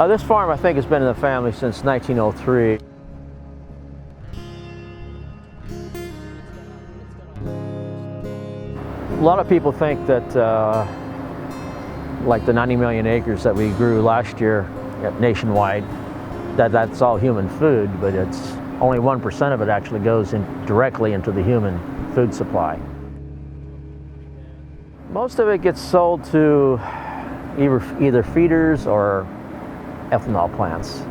This farm, I think, has been in the family since 1903. A lot of people think that like the 90 million acres that we grew last year nationwide, that's all human food, but it's only 1% of it actually goes directly into the human food supply. Most of it gets sold to either feeders or ethanol plants.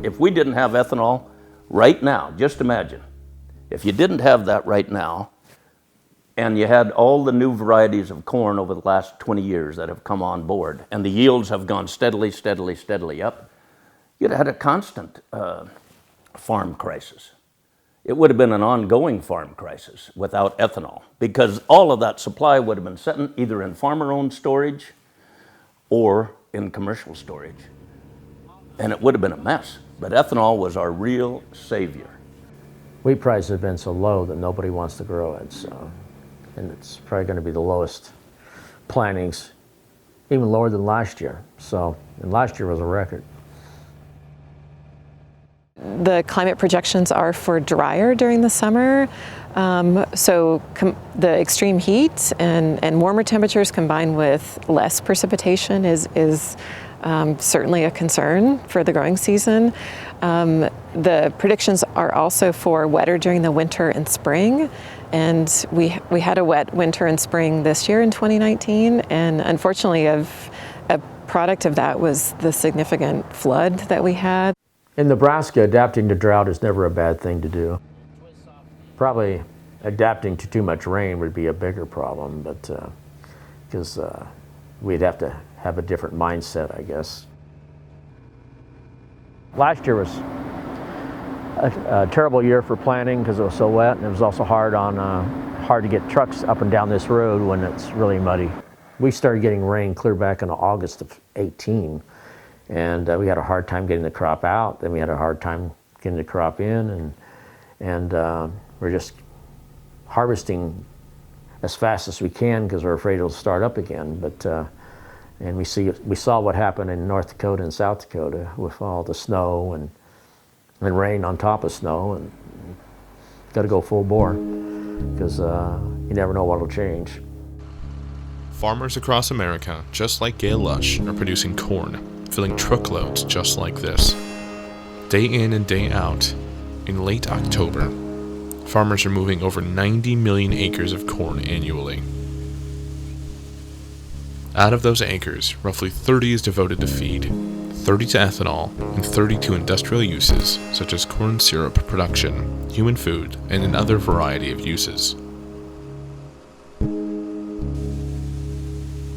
If we didn't have ethanol right now, just imagine, if you didn't have that right now, and you had all the new varieties of corn over the last 20 years that have come on board, and the yields have gone steadily up, you'd have had a constant farm crisis. It would have been an ongoing farm crisis without ethanol, because all of that supply would have been sitting either in farmer-owned storage or in commercial storage. And it would have been a mess, but ethanol was our real savior. Wheat prices have been so low that nobody wants to grow it, so, and it's probably going to be the lowest plantings, even lower than last year. So, and last year was a record. The climate projections are for drier during the summer, so the extreme heat and warmer temperatures combined with less precipitation is certainly a concern for the growing season. The predictions are also for wetter during the winter and spring, and we had a wet winter and spring this year in 2019, and unfortunately a product of that was the significant flood that we had. In Nebraska, adapting to drought is never a bad thing to do. Probably adapting to too much rain would be a bigger problem, but because we'd have to have a different mindset, I guess. Last year was a terrible year for planting because it was so wet, and it was also hard to get trucks up and down this road when it's really muddy. We started getting rain clear back in August of 18. And we had a hard time getting the crop out. Then we had a hard time getting the crop in, and we're just harvesting as fast as we can because we're afraid it'll start up again. But and we saw what happened in North Dakota and South Dakota with all the snow and rain on top of snow, and got to go full bore because you never know what will change. Farmers across America, just like Gail Lush, are producing corn, filling truckloads just like this. Day in and day out, in late October, farmers are moving over 90 million acres of corn annually. Out of those acres, roughly 30 is devoted to feed, 30 to ethanol, and 30 to industrial uses such as corn syrup production, human food, and another variety of uses.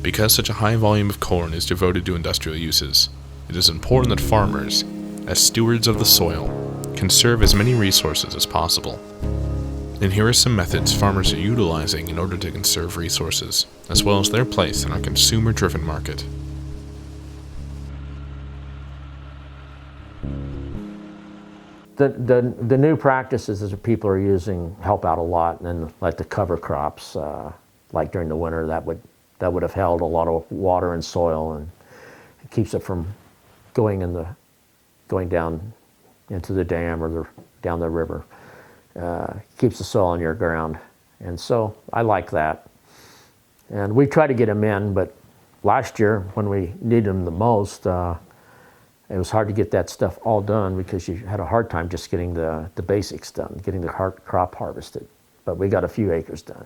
Because such a high volume of corn is devoted to industrial uses, it is important that farmers, as stewards of the soil, conserve as many resources as possible. And here are some methods farmers are utilizing in order to conserve resources, as well as their place in our consumer-driven market. The new practices that people are using help out a lot, and then like the cover crops, like during the winter, that would have held a lot of water and soil, and it keeps it from going down into the dam or down the river. Keeps the soil in your ground, and so I like that. And we try to get them in, but last year when we needed them the most, it was hard to get that stuff all done because you had a hard time just getting the basics done, getting the crop harvested. But we got a few acres done.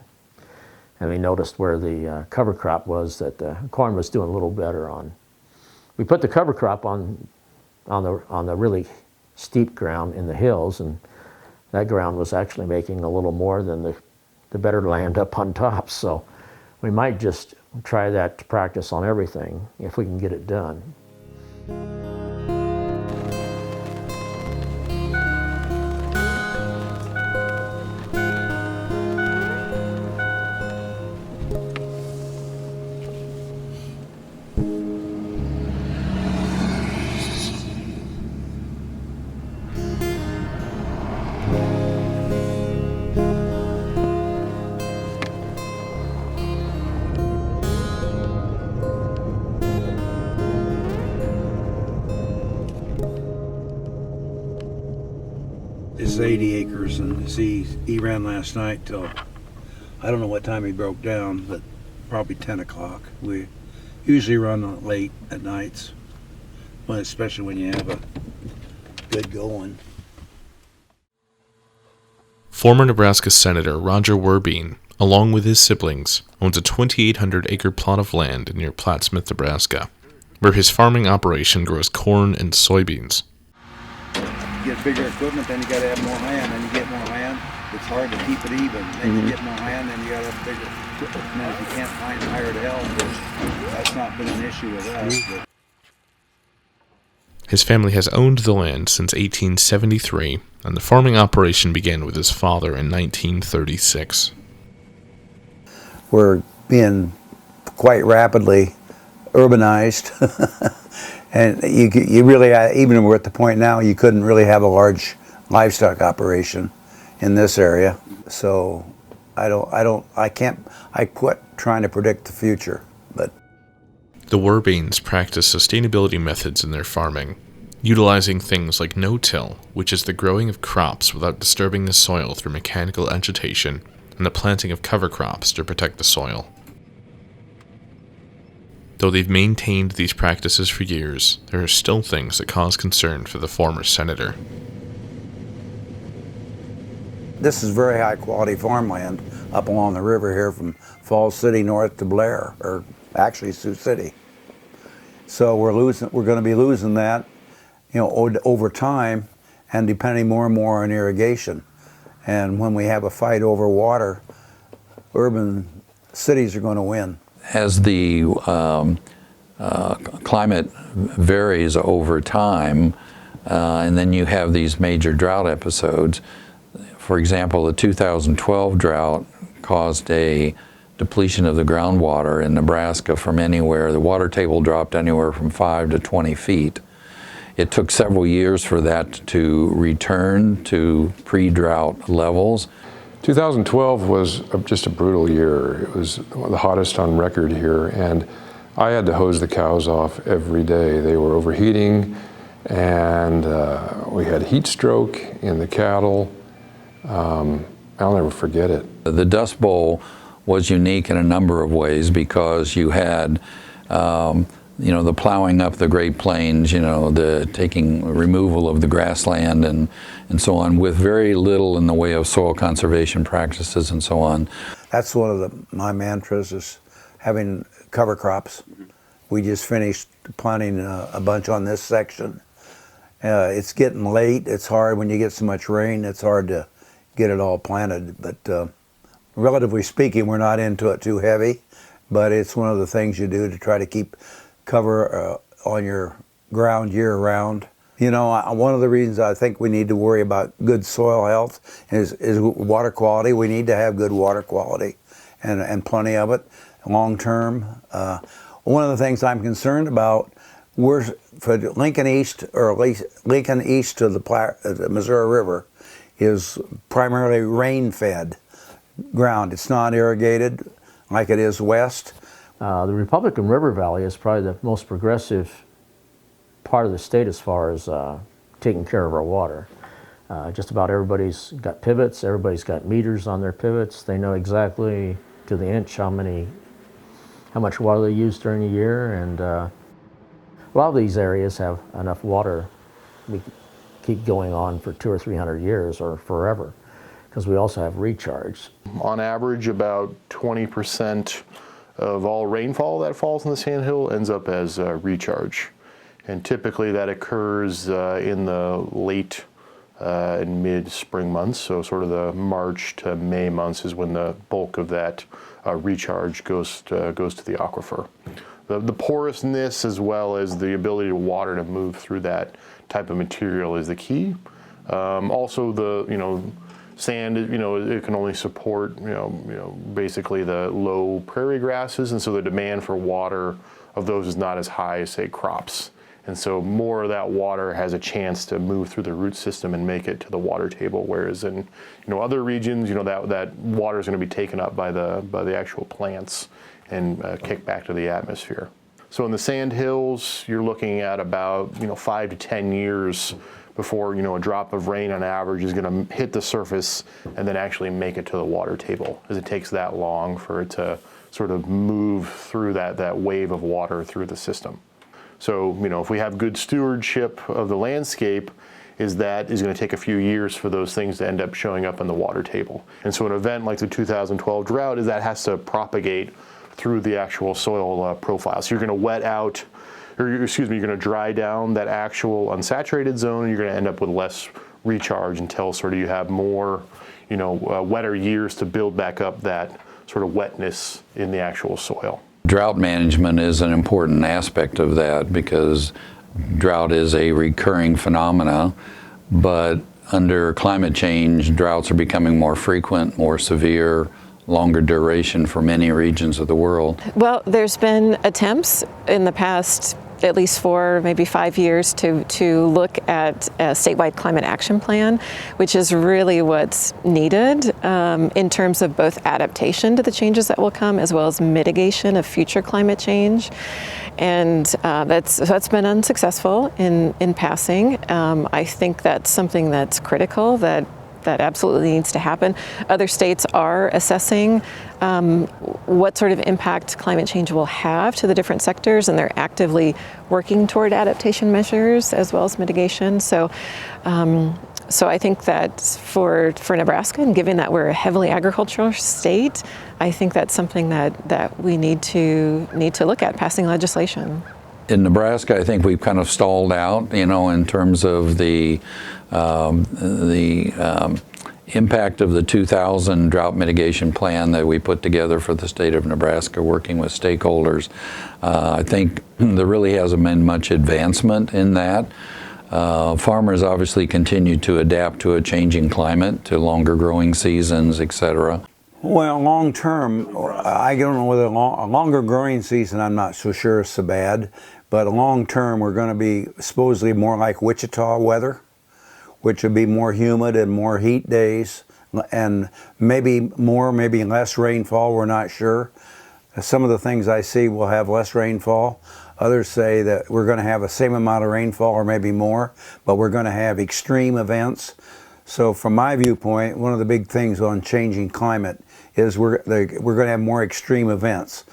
And we noticed where the cover crop was that the corn was doing a little better on. We put the cover crop on the really steep ground in the hills, and that ground was actually making a little more than the better land up on top. So we might just try that practice on everything if we can get it done. is 80 acres, and he ran last night till, I don't know what time he broke down, but probably 10 o'clock. We usually run late at nights, well, especially when you have a good going. Former Nebraska Senator Roger Werbeen, along with his siblings, owns a 2,800-acre plot of land near Plattsmouth, Nebraska, where his farming operation grows corn and soybeans. You get bigger equipment, then you got to have more land. Then you get more land, it's hard to keep it even. Then you get more land, then you got to have bigger equipment. And then if you can't find hired help, that's not been an issue with us. But His family has owned the land since 1873, and the farming operation began with his father in 1936. we're being quite rapidly urbanized. And you really, even we're at the point now, you couldn't really have a large livestock operation in this area. So I quit trying to predict the future. But The Werbeens practice sustainability methods in their farming, utilizing things like no-till, which is the growing of crops without disturbing the soil through mechanical agitation, and the planting of cover crops to protect the soil. Though they've maintained these practices for years, there are still things that cause concern for the former senator. this is very high quality farmland up along the river here from Falls City north to Blair, or actually Sioux City. So we're going to be losing that, over time, and depending more and more on irrigation. And when we have a fight over water, urban cities are going to win. As the climate varies over time, and then you have these major drought episodes. For example, the 2012 drought caused a depletion of the groundwater in Nebraska from anywhere. The water table dropped anywhere from 5 to 20 feet. It took several years for that to return to pre-drought levels. 2012 was just a brutal year. It was the hottest on record here, and I had to hose the cows off every day. They were overheating, and we had heat stroke in the cattle. I'll never forget it. The Dust Bowl was unique in a number of ways because you had the plowing up the Great Plains, the removal of the grassland and so on, with very little in the way of soil conservation practices and so on. That's one of my mantras, is having cover crops. We just finished planting a bunch on this section. It's getting late. It's hard when you get so much rain. It's hard to get it all planted. But relatively speaking, we're not into it too heavy. But it's one of the things you do to try to keep cover on your ground year round. One of the reasons I think we need to worry about good soil health is water quality. We need to have good water quality and plenty of it long term. One of the things I'm concerned about, we're for Lincoln East, or at least Lincoln East to the Missouri River, is primarily rain-fed ground. It's not irrigated like it is west. The Republican River Valley is probably the most progressive part of the state as far as taking care of our water. Just about everybody's got pivots, everybody's got meters on their pivots. They know exactly to the inch how much water they use during the year, and a lot of these areas have enough water. We keep going on for 200 or 300 years or forever, because we also have recharge. On average, about 20% of all rainfall that falls in the Sandhill ends up as recharge. And typically that occurs in the late and mid-spring months, so sort of the March to May months is when the bulk of that recharge goes to the aquifer. The porousness, as well as the ability of water to move through that type of material, is the key. Also, the sand, it can only support basically the low prairie grasses, and so the demand for water of those is not as high as, say, crops. And so more of that water has a chance to move through the root system and make it to the water table, whereas in other regions, that water is going to be taken up by the actual plants and kicked back to the atmosphere. So in the Sandhills, you're looking at about 5 to 10 years before, a drop of rain on average is going to hit the surface and then actually make it to the water table, as it takes that long for it to sort of move through that wave of water through the system. So, if we have good stewardship of the landscape, that is going to take a few years for those things to end up showing up on the water table. And so an event like the 2012 drought is that has to propagate through the actual soil profile. So you're going to wet out, you're going to dry down that actual unsaturated zone, and you're going to end up with less recharge until sort of you have more, wetter years to build back up that sort of wetness in the actual soil. Drought management is an important aspect of that because drought is a recurring phenomena, but under climate change, droughts are becoming more frequent, more severe, longer duration for many regions of the world. Well, there's been attempts in the past at least 4, maybe 5 years to look at a statewide climate action plan, which is really what's needed in terms of both adaptation to the changes that will come as well as mitigation of future climate change. And that's been unsuccessful in passing. I think that's something that's critical, that absolutely needs to happen. Other states are assessing what sort of impact climate change will have to the different sectors, and they're actively working toward adaptation measures as well as mitigation. So I think that for Nebraska, and given that we're a heavily agricultural state, I think that's something that we need to look at passing legislation. In Nebraska, I think we've kind of stalled out, in terms of the impact of the 2000 drought mitigation plan that we put together for the state of Nebraska, working with stakeholders. I think there really hasn't been much advancement in that. Farmers obviously continue to adapt to a changing climate, to longer growing seasons, etc. Well, long term, I don't know whether a longer growing season, I'm not so sure is so bad, but long term we're going to be supposedly more like Wichita weather, which would be more humid and more heat days, and maybe more, maybe less rainfall, we're not sure. Some of the things I see will have less rainfall. Others say that we're going to have the same amount of rainfall or maybe more, but we're going to have extreme events. So from my viewpoint, one of the big things on changing climate is we're going to have more extreme events.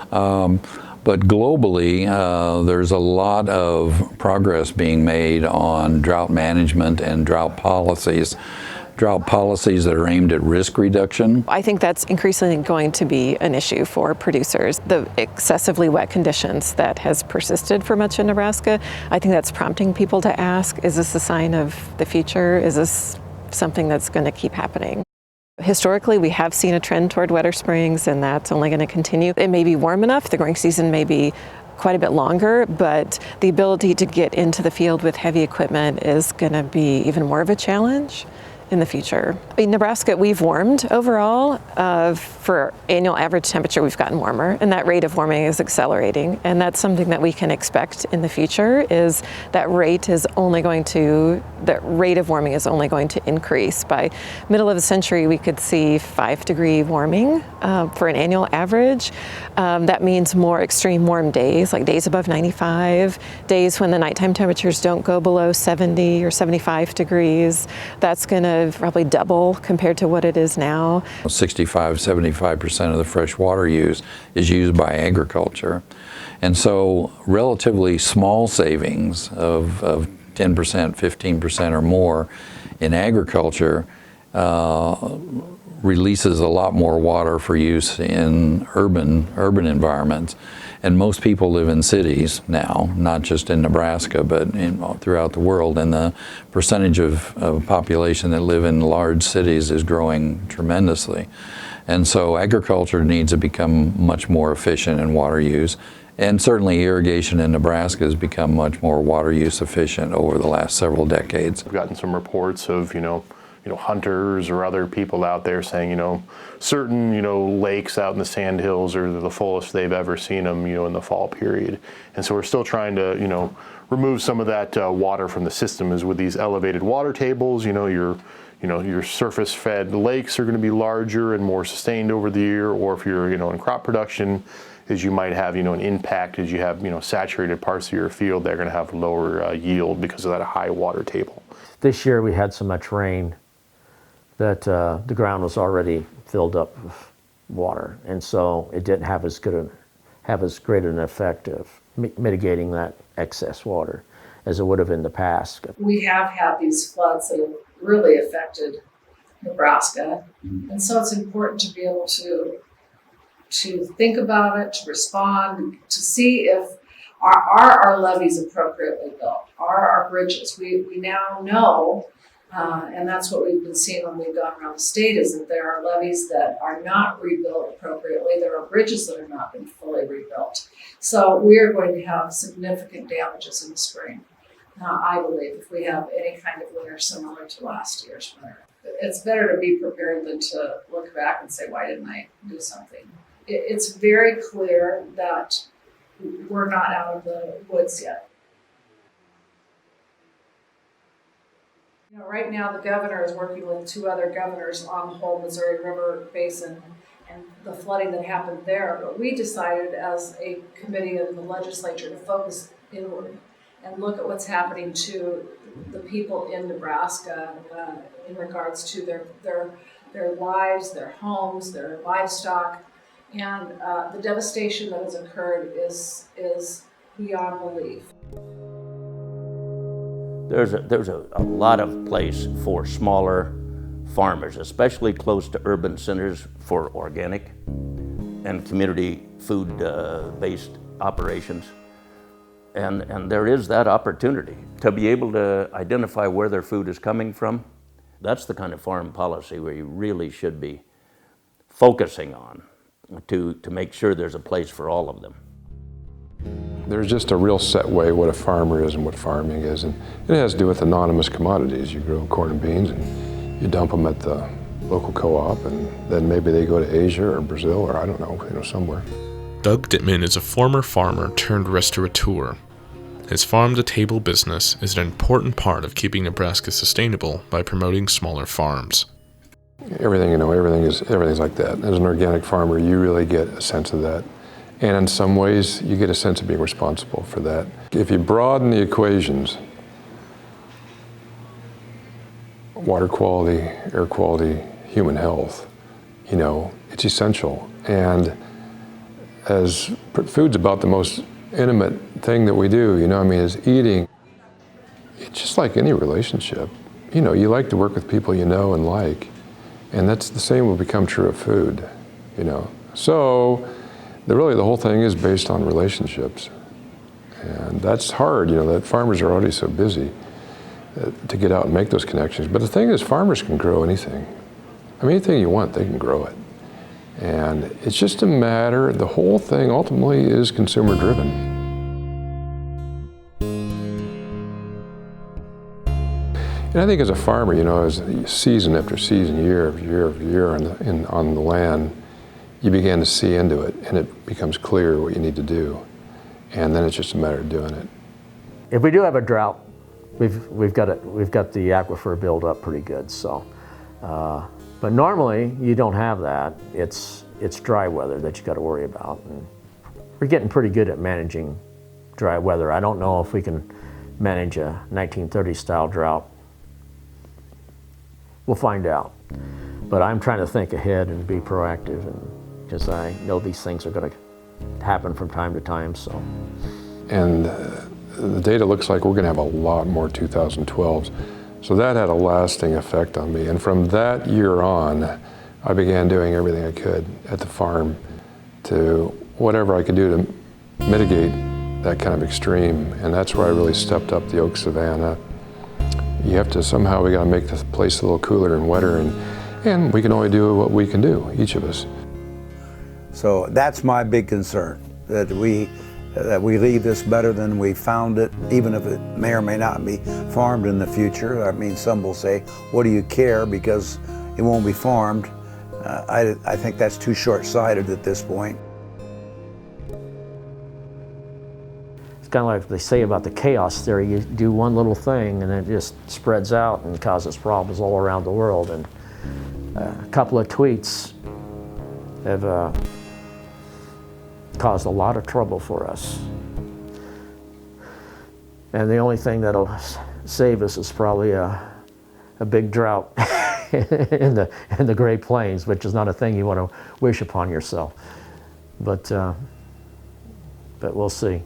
But globally, there's a lot of progress being made on drought management and drought policies that are aimed at risk reduction. I think that's increasingly going to be an issue for producers. The excessively wet conditions that has persisted for much of Nebraska, I think that's prompting people to ask, is this a sign of the future? Is this something that's going to keep happening? Historically, we have seen a trend toward wetter springs, and that's only going to continue. It may be warm enough, the growing season may be quite a bit longer, but the ability to get into the field with heavy equipment is going to be even more of a challenge in the future. In Nebraska, we've warmed overall. For annual average temperature, we've gotten warmer, and that rate of warming is accelerating. And that's something that we can expect in the future, is that rate of warming is only going to increase. By middle of the century, we could see 5-degree warming for an annual average. That means more extreme warm days, like days above 95, days when the nighttime temperatures don't go below 70 or 75 degrees. That's going to probably double compared to what it is now. 65-75% of the fresh water use is used by agriculture. And so relatively small savings of 10%, 15% or more in agriculture releases a lot more water for use in urban environments. And most people live in cities now, not just in Nebraska, but throughout the world. And the percentage of population that live in large cities is growing tremendously. And so agriculture needs to become much more efficient in water use. And certainly irrigation in Nebraska has become much more water use efficient over the last several decades. I've gotten some reports of, hunters or other people out there saying, certain, lakes out in the sandhills are the fullest they've ever seen them, in the fall period. And so we're still trying to, remove some of that water from the system. Is with these elevated water tables, your surface-fed lakes are going to be larger and more sustained over the year. Or if you're, in crop production, as you might have, an impact as you have, saturated parts of your field, they're going to have lower yield because of that high water table. This year we had so much rain that the ground was already filled up with water, and so it didn't have as great an effect of mitigating that excess water as it would have in the past. We have had these floods that have really affected Nebraska, and so it's important to be able to think about it, to respond, to see if our levees appropriately built, are our bridges. We now know, and that's what we've been seeing when we've gone around the state, is that there are levees that are not rebuilt appropriately. There are bridges that have not been fully rebuilt. So we are going to have significant damages in the spring, I believe, if we have any kind of winter similar to last year's winter. It's better to be prepared than to look back and say, why didn't I do something? It's very clear that we're not out of the woods yet. Right now the governor is working with 2 other governors on the whole Missouri River Basin and the flooding that happened there. But we decided as a committee of the legislature to focus inward and look at what's happening to the people in Nebraska in regards to their lives, their homes, their livestock. And the devastation that has occurred is beyond belief. There's a lot of place for smaller farmers, especially close to urban centers, for organic and community food-based operations. And there is that opportunity to be able to identify where their food is coming from. That's the kind of farm policy where you really should be focusing on to make sure there's a place for all of them. There's just a real set way what a farmer is and what farming is, and it has to do with anonymous commodities. You grow corn and beans and you dump them at the local co-op, and then maybe they go to Asia or Brazil or I don't know, somewhere. Doug Dittman is a former farmer turned restaurateur. His farm-to-table business is an important part of keeping Nebraska sustainable by promoting smaller farms. Everything's like that. As an organic farmer, you really get a sense of that. And in some ways, you get a sense of being responsible for that. If you broaden the equations, water quality, air quality, human health, it's essential. And as food's about the most intimate thing that we do, is eating. It's just like any relationship. You like to work with people you know and like. And that's the same will become true of food, So the whole thing is based on relationships. And that's hard, that farmers are already so busy to get out and make those connections. But the thing is, farmers can grow anything. Anything you want, they can grow it. And it's just a matter, the whole thing ultimately is consumer driven. And I think as a farmer, as season after season, year after year after year on the land, you begin to see into it, and it becomes clear what you need to do. And then it's just a matter of doing it. If we do have a drought, we've got the aquifer build up pretty good. So, but normally you don't have that. It's dry weather that you got to worry about, and we're getting pretty good at managing dry weather. I don't know if we can manage a 1930s style drought. We'll find out. But I'm trying to think ahead and be proactive, and because I know these things are going to happen from time to time. So. And the data looks like we're going to have a lot more 2012s. So that had a lasting effect on me. And from that year on, I began doing everything I could at the farm to whatever I could do to mitigate that kind of extreme. And that's where I really stepped up the oak savanna. You have to somehow, we got to make the place a little cooler and wetter, and we can only do what we can do, each of us. So that's my big concern, that we leave this better than we found it, even if it may or may not be farmed in the future. Some will say, what do you care, because it won't be farmed. I think that's too short-sighted at this point. It's kind of like they say about the chaos theory. You do one little thing and it just spreads out and causes problems all around the world. And a couple of tweets have caused a lot of trouble for us. And the only thing that'll save us is probably a big drought in the Great Plains, which is not a thing you want to wish upon yourself. But we'll see.